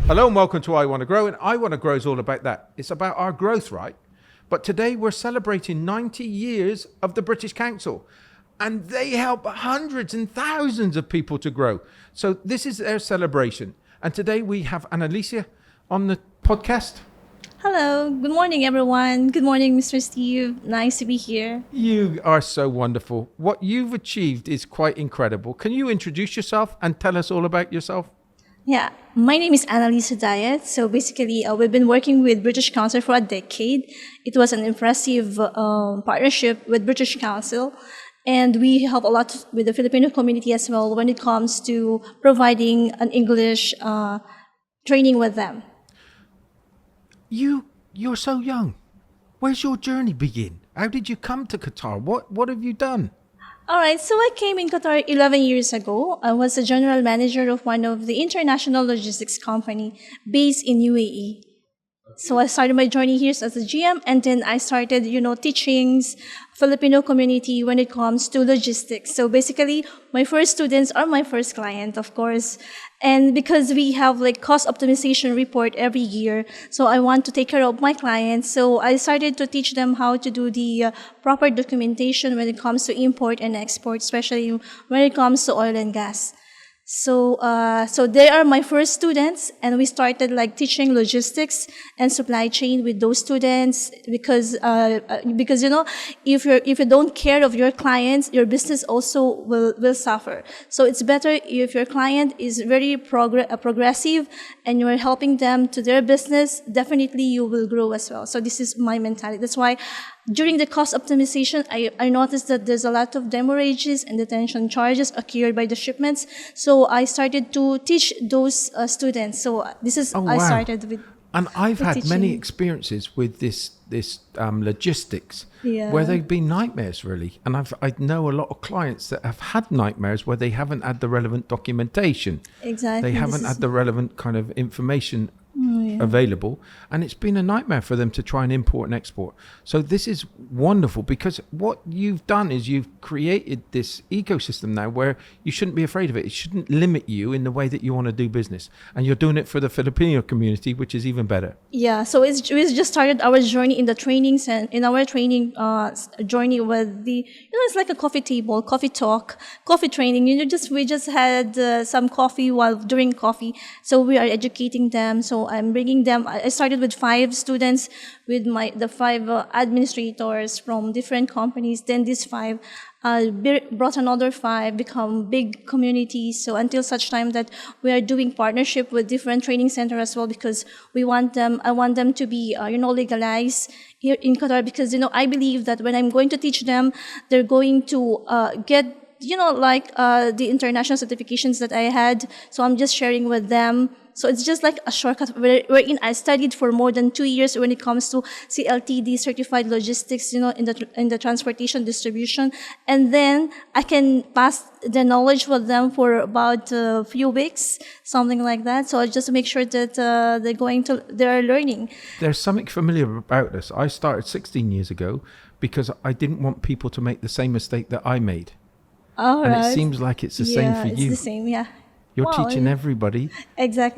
Hello and welcome to I Want to Grow, and I Want to Grow is all about that. It's about our growth, right? But today we're celebrating 90 years of the British Council, and they help hundreds and thousands of people to grow. So this is their celebration. And today we have Annaliza on the podcast. Hello, good morning everyone. Good morning, Mr. Steve. Nice to be here. You are so wonderful. What you've achieved is quite incredible. Can you introduce yourself and tell us all about yourself? Yeah, my name is Annaliza Diet. So basically, we've been working with British Council for a decade. It was an impressive partnership with British Council. And we help a lot with the Filipino community as well when it comes to providing an English training with them. You're so young. Where's your journey begin? How did you come to Qatar? What have you done? All right, so I came in Qatar 11 years ago. I was the general manager of one of the international logistics company based in UAE. So I started my journey here as a GM, and then I started, teachings, Filipino community when it comes to logistics. So basically, my first students are my first client, of course. And because we have like cost optimization report every year, so I want to take care of my clients. So I started to teach them how to do the proper documentation when it comes to import and export, especially when it comes to oil and gas. So they are my first students, and we started like teaching logistics and supply chain with those students because if you don't care of your clients, your business also will suffer. So it's better if your client is very progressive and you are helping them to their business. Definitely you will grow as well. So this is my mentality. That's why during the cost optimization, I noticed that there's a lot of demorages and detention charges occurred by the shipments. So I started to teach those students. So this is, I started with. And I've had teaching. many experiences with this logistics where they've been nightmares, really. And I know a lot of clients that have had nightmares where they haven't had the relevant documentation. Exactly. They haven't had the relevant kind of information available, and it's been a nightmare for them to try and import and export. So this is wonderful, because what you've done is you've created this ecosystem now where you shouldn't be afraid of it. It shouldn't limit you in the way that you want to do business, and you're doing it for the Filipino community, which is even better. Yeah, so we just started our journey in the trainings, and in our training journey with the, it's like a coffee table, coffee talk, coffee training. We just had some coffee while during coffee. So we are educating them. So I'm bringing them. I started with 5 students with the 5 administrators from different companies. Then these 5 brought another 5, become big communities. So until such time that we are doing partnership with different training centers as well, because I want them to be, legalized here in Qatar, because, I believe that when I'm going to teach them, they're going to get, the international certifications that I had. So I'm just sharing with them. So it's just like a shortcut wherein I studied for more than 2 years when it comes to CLTD, certified logistics, in the transportation distribution. And then I can pass the knowledge with them for about a few weeks, something like that. So just to make sure that they're learning. There's something familiar about this. I started 16 years ago because I didn't want people to make the same mistake that I made. It seems like it's the same for you. Yeah, it's the same, yeah. You're teaching everybody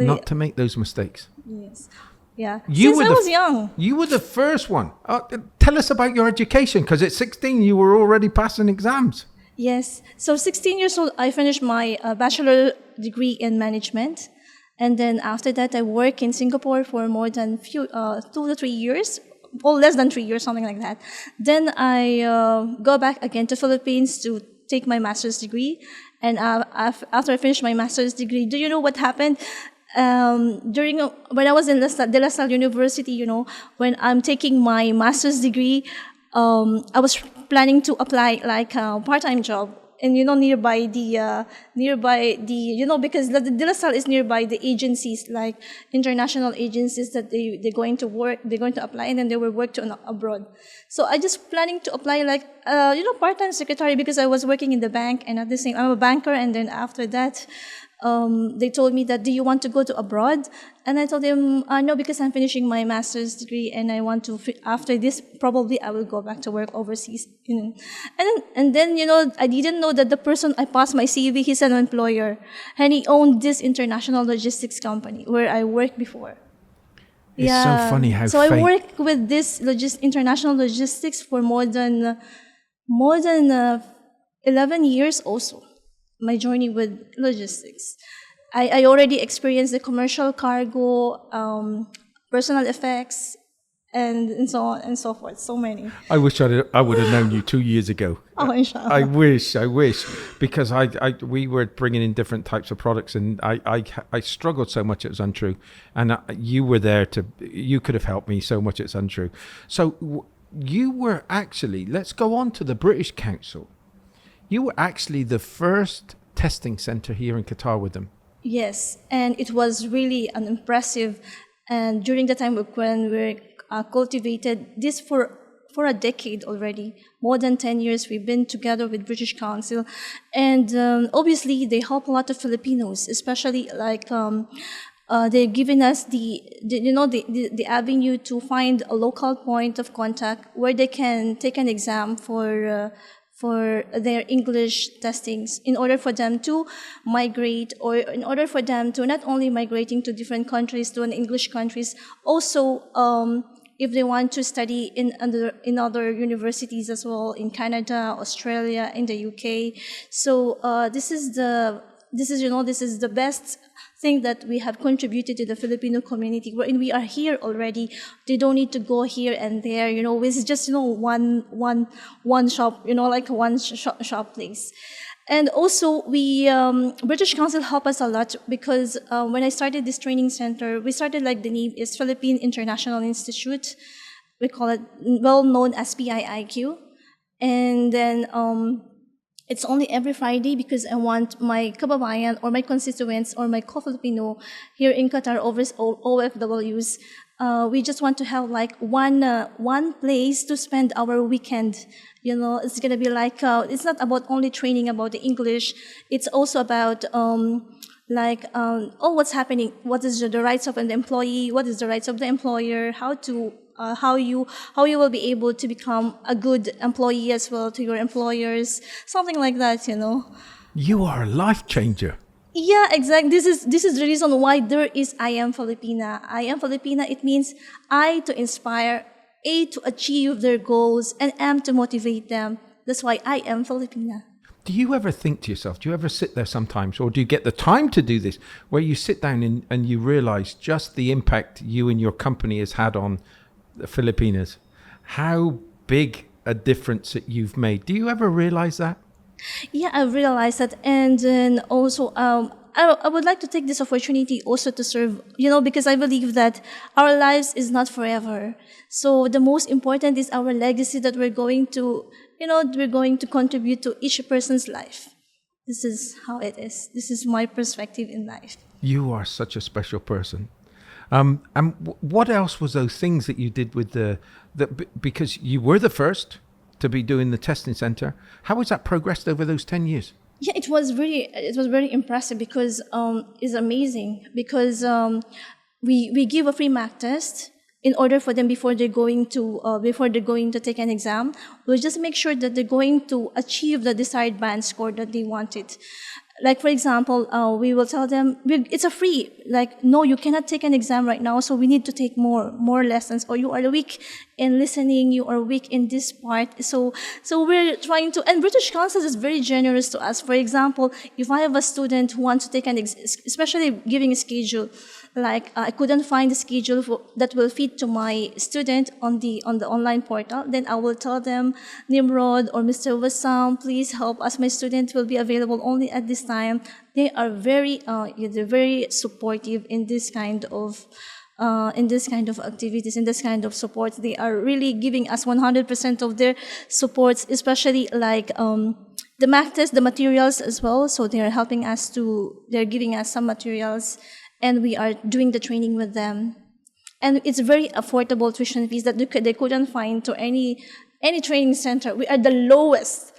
not to make those mistakes. Yes. Yeah. Since I was young. You were the first one. Tell us about your education, because at 16 you were already passing exams. Yes. So 16 years old, I finished my bachelor degree in management. And then after that, I worked in Singapore for more than 2 to 3 years. Or less than 3 years, something like that. Then I go back again to Philippines to take my master's degree. And after I finished my master's degree, do you know what happened? When I was in De La Salle University, when I'm taking my master's degree, I was planning to apply like a part-time job. And nearby the because the De La Salle is nearby the agencies, like international agencies that they're going to apply, and then they will work to abroad. So I just planning to apply like part-time secretary, because I was working in the bank, and at the same I'm a banker, and then after that They told me that, do you want to go to abroad? And I told them, no, because I'm finishing my master's degree and I want to, after this, probably I will go back to work overseas. And then, I didn't know that the person I passed my CV, he's an employer. And he owned this international logistics company where I worked before. It's so funny how so I worked with this international logistics for more than 11 years also. My journey with logistics. I already experienced the commercial cargo, personal effects, and so on and so forth. So many. I wish I would have known you 2 years ago. Oh, inshallah. I wish, because we were bringing in different types of products, and I struggled so much it was untrue, and you were there you could have helped me so much it's untrue. So you were actually, let's go on to the British Council. You were actually the first testing center here in Qatar with them. Yes, and it was really an impressive. And during the time when we cultivated this for a decade already, more than 10 years, we've been together with British Council, and obviously they help a lot of Filipinos, especially like they've given us the avenue to find a local point of contact where they can take an exam for their English testings in order for them to migrate, or in order for them to not only migrating to different countries, to an English countries, also if they want to study in other universities as well, in Canada, Australia, in the UK. So this is the best thing that we have contributed to the Filipino community, wherein we are here already. They don't need to go here and there. It's just one shop, like one shop place. And also, British Council helped us a lot because when I started this training center, we started like the name is Philippine International Institute. We call it well known as PIIQ, and then. It's only every Friday because I want my kababayan or my constituents or my co-Filipino here in Qatar, OFWs. We just want to have like one place to spend our weekend. It's gonna be like it's not about only training about the English. It's also about what's happening, what is the rights of an employee, what is the rights of the employer, how you will be able to become a good employee as well to your employers, something like that. You are a life changer. Yeah, exactly. This is the reason why there is I Am Filipina. I Am Filipina. It means I to inspire, A to achieve their goals, and M to motivate them. That's why I Am Filipina. Do you ever think to yourself, do you ever sit there sometimes, or do you get the time to do this, where you sit down and you realize just the impact you and your company has had on the Filipinos, how big a difference that you've made? Do you ever realize that? Yeah, I realized that, and then also I would like to take this opportunity also to serve, because I believe that our lives is not forever. So the most important is our legacy that we're going to contribute to each person's life. This is how it is. This is my perspective in life. You are such a special person. And what else was those things that you did with because you were the first to be doing the testing center? How has that progressed over those 10 years? Yeah, it was very impressive because it's amazing because we give a free mock test in order for them before they're going to take an exam. We'll just make sure that they're going to achieve the desired band score that they wanted. Like, for example, we will tell them, it's a free, like, no, you cannot take an exam right now, so we need to take more lessons, or you are weak in listening, you are weak in this part. So we're trying to, and British Council is very generous to us. For example, if I have a student who wants to take especially giving a schedule, like I couldn't find a schedule that will fit to my student on the online portal, then I will tell them, Nimrod or Mr. Wassam, please help us. My student will be available only at this time. They are they're very supportive in this kind of activities, in this kind of support. They are really giving us 100% of their supports, especially like the math test, the materials as well. So they are helping us they're giving us some materials, and we are doing the training with them. And it's very affordable tuition fees that they couldn't find to any training center. We are the lowest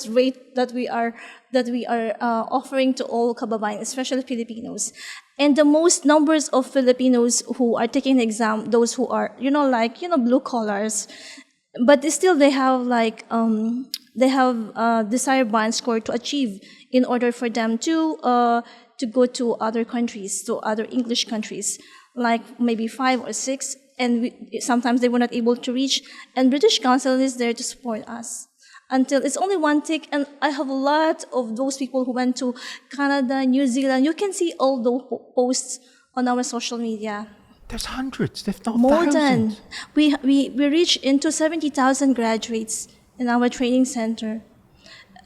rate that we are that we are offering to all kababayan, especially Filipinos. And the most numbers of Filipinos who are taking the exam, those who are, blue collars, but still they have desired band score to achieve in order for them to go to other countries, to other English countries, like maybe 5 or 6, and sometimes they were not able to reach, and British Council is there to support us. Until it's only one tick, and I have a lot of those people who went to Canada, New Zealand. You can see all those posts on our social media. There's hundreds, if not More thousands. than. We reached into 70,000 graduates in our training center.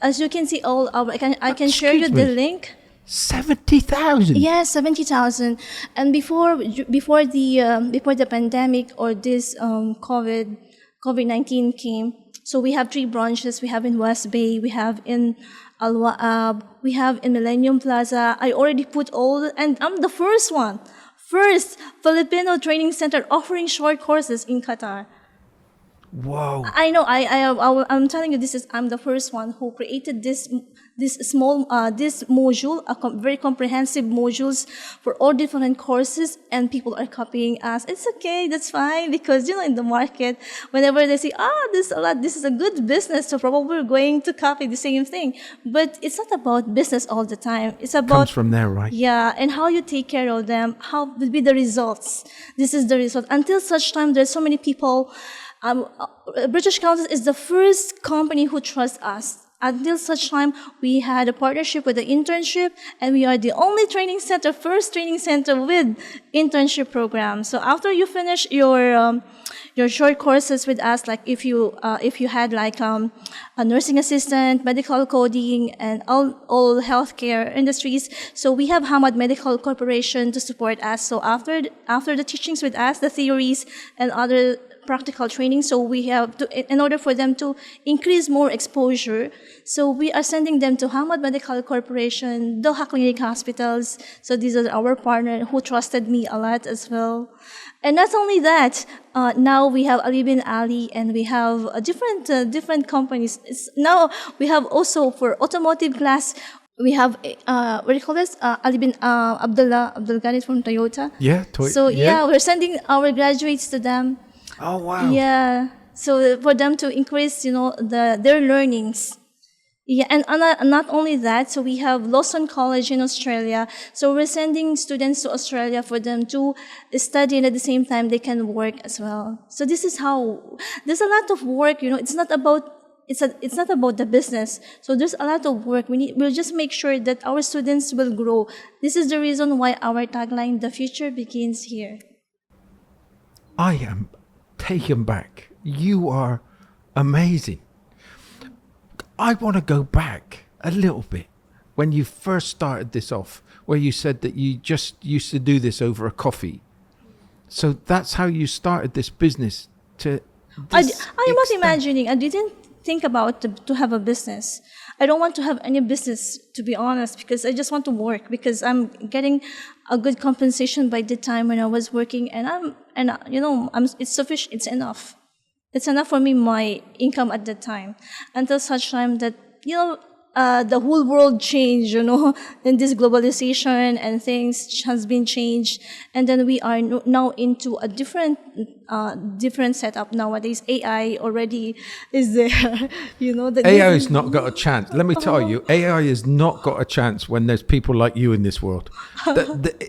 As you can see, I can share you the link. 70,000? Yes, 70,000. And before the pandemic or this COVID-19 came, so we have 3 branches. We have in West Bay, we have in Al Waab, we have in Millennium Plaza. I already put and I'm the first Filipino training center offering short courses in Qatar. Whoa. I know. I'm telling you, I'm the first one who created this module, very comprehensive modules for all different courses, and people are copying us. It's okay, that's fine, because in the market, whenever they say, this is a good business, so probably we're going to copy the same thing. But it's not about business all the time. It's about Comes from there, right? Yeah, and how you take care of them, how will be the results. This is the result. Until such time, there's so many people. British Council is the first company who trusts us. Until such time, we had a partnership with the internship, and we are the only first training center with internship program. So after you finish your short courses with us, like if you had a nursing assistant, medical coding, and all healthcare industries, so we have Hamad Medical Corporation to support us. So after the teachings with us, the theories and other practical training, so we have to, in order for them to increase more exposure, so we are sending them to Hamad Medical Corporation, Doha Clinic Hospitals. So these are our partner who trusted me a lot as well. And not only that, now we have Ali bin Ali, and we have different companies. Now we have also for automotive class. We have what do you call this? Ali bin Abdul Ghani from Toyota. Yeah, So yeah, we're sending our graduates to them. Oh, wow. Yeah, so for them to increase, their learnings. Yeah, and not only that, so we have Lawson College in Australia. So we're sending students to Australia for them to study, and at the same time they can work as well. So this is how there's a lot of work. It's not about the business. So there's a lot of work. We'll just make sure that our students will grow. This is the reason why our tagline, "The future begins here." I am taken back. You are amazing. I want to go back a little bit when you first started this off, where you said that you just used to do this over a coffee. So that's how you started this business. I'm not imagining. I didn't think about to have a business. I don't want to have any business, to be honest, because I just want to work, because I'm getting a good compensation by the time when I was working, and it's sufficient. It's enough. It's enough for me, my income at that time, until such time that the whole world changed, and this globalization and things has been changed, and then we are now into a different setup nowadays. AI already is there, AI has not got a chance. Let me tell you, AI has not got a chance when there's people like you in this world.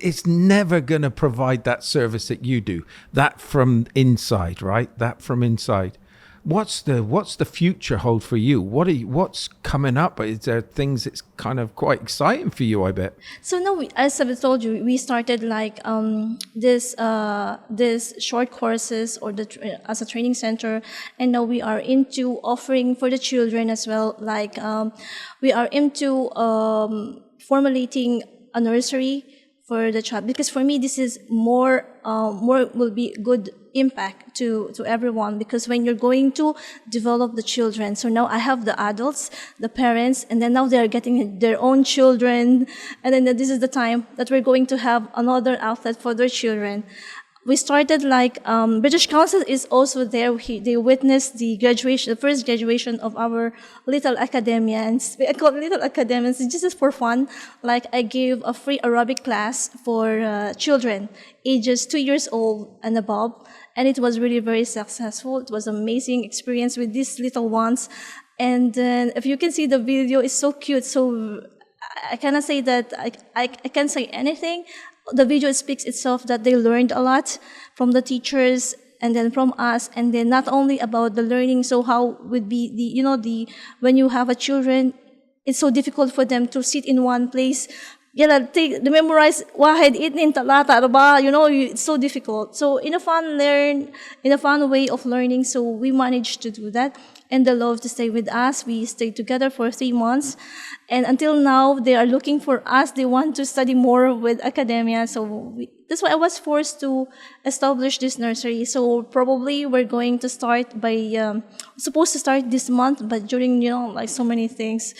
It's never going to provide that service that you do. That from inside, right? That from inside. What's the future hold for you? What's coming up? Is there things that's kind of quite exciting for you, I bet? So now, as I told you, we started like this short courses as a training center, and now we are into offering for the children as well. Like we are into formulating a nursery for the child, because for me this is more will be good impact to everyone, because when you're going to develop the children, so now I have the adults, the parents, and then now they're getting their own children, and then this is the time that we're going to have another outlet for their children. We started like British Council is also there. They witnessed the graduation, the first graduation of our little academians. I call it little academians. It's just for fun. Like I gave a free Arabic class for children ages 2 years old and above, and it was really very successful. It was an amazing experience with these little ones. And then if you can see the video, it's so cute. So I cannot say that I can't say anything. The video speaks itself that they learned a lot from the teachers and then from us, and then not only about the learning. So how would be when you have a children, it's so difficult for them to sit in one place. They memorize wahid, itnin, talata, arba, it's so difficult. So in a fun way of learning, so we managed to do that. And they love to stay with us. We stayed together for 3 months. And until now, they are looking for us. They want to study more with academia. So that's why I was forced to establish this nursery. So probably we're going to start supposed to start this month, but during, like so many things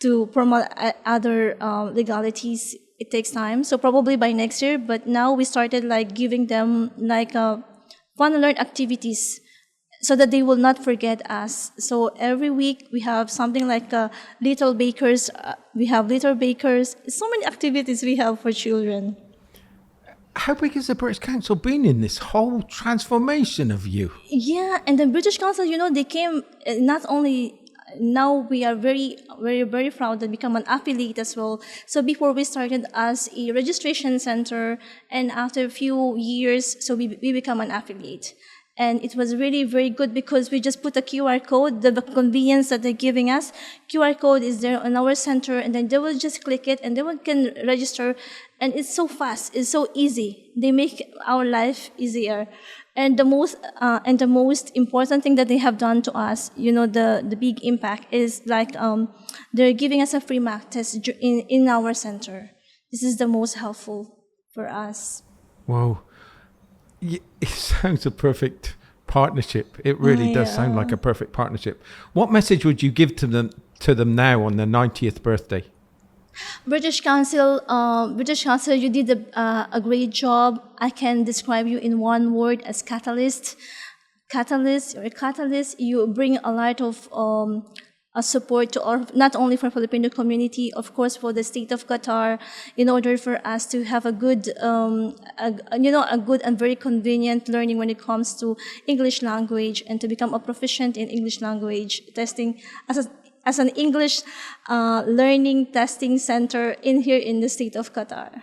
to promote other legalities, it takes time. So probably by next year, but now we started like giving them like fun and learn activities, so that they will not forget us. So every week we have something like little bakers. We have little bakers. So many activities we have for children. How big has the British Council been in this whole transformation of you? Yeah, and the British Council, they came not only. Now we are very, very, very proud to become an affiliate as well. So before we started as a registration center, and after a few years, so we become an affiliate. And it was really very good because we just put a QR code, the convenience that they're giving us. QR code is there on our center, and then they will just click it and they can register. And it's so fast, it's so easy. They make our life easier. And the most important thing that they have done to us, the big impact is like they're giving us a free mock test in our center. This is the most helpful for us. Wow. It sounds a perfect partnership. It really does sound like a perfect partnership. What message would you give to them now on their 90th birthday? British Council, you did a great job. I can describe you in one word as catalyst. You're a catalyst. You bring a lot of support to not only for Filipino community, of course, for the state of Qatar, in order for us to have a good, a good and very convenient learning when it comes to English language, and to become a proficient in English language testing as an English learning testing center here in the state of Qatar.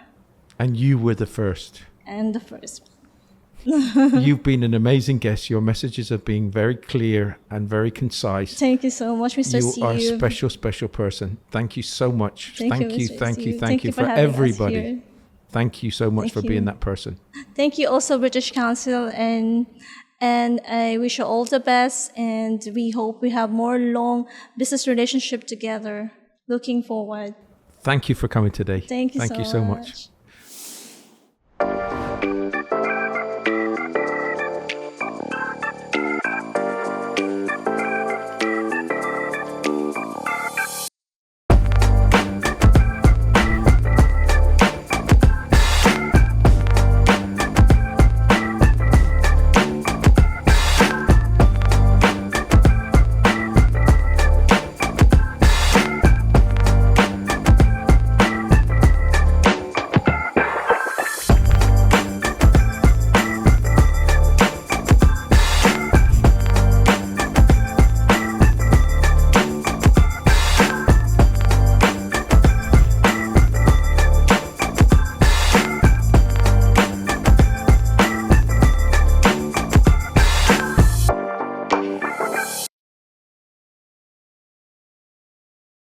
And you were the first. And the first. You've been an amazing guest. Your messages have been very clear and very concise. Thank you so much, Mr. You Steve. are a special, special person. Thank you so much. Thank you for everybody. Thank you so much for being that person. Thank you also, British Council, and I wish you all the best, and we hope we have more long business relationship together. Looking forward. Thank you for coming today. Thank you so much.